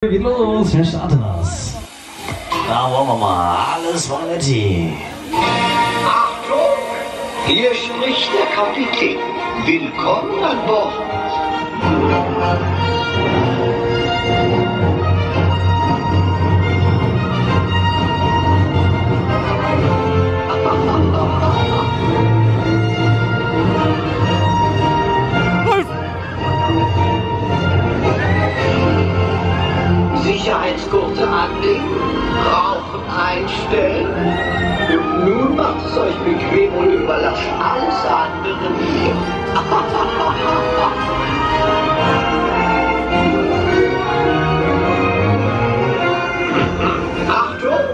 Geht los, wir starten das. Da wollen wir mal, alles Valetti. Achtung, hier spricht der Kapitän. Willkommen an Bord. Sicherheitsgurte anlegen, Rauchen einstellen und nun macht es euch bequem und überlasst alles andere mir. Achtung,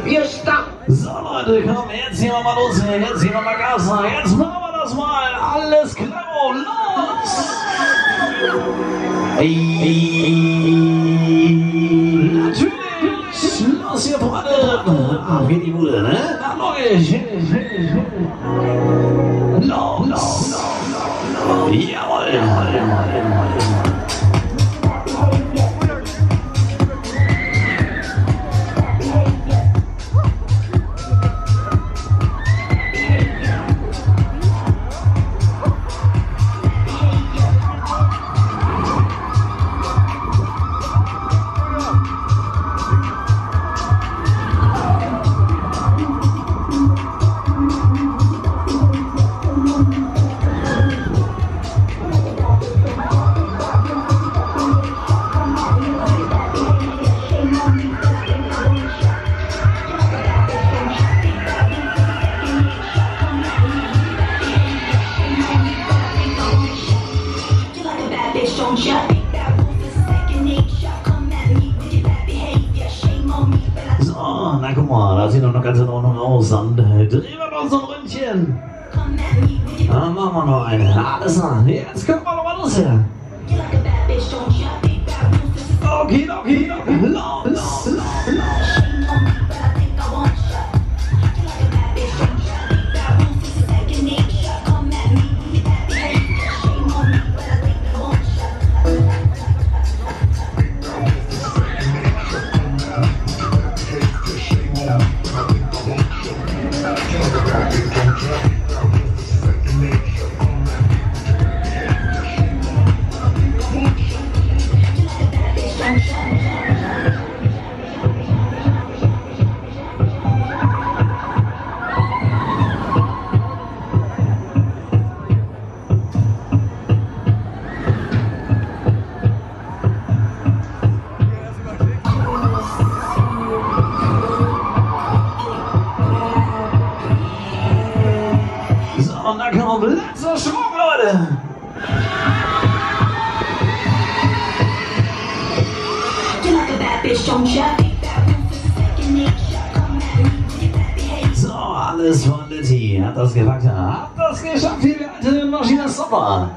wir starten. So Leute, komm, jetzt ziehen wir mal los, jetzt ziehen wir mal Gas rein, jetzt machen wir das mal, alles klar, los! Natürlich, los hier Freunde, ab geht die Bude, ne? Na logisch, los, jawohl, na guck mal, das sieht doch noch ganz in Ordnung aus. Dann drehen wir noch so ein Ründchen. Dann machen wir noch eine. Alles klar, jetzt können wir noch mal los hier. Okay, los. Und dann kommt letzter Schwung, Leute. So, alles von Litti. Hat das gepackt, hat das geschafft. Hier, die alte Maschine ist super.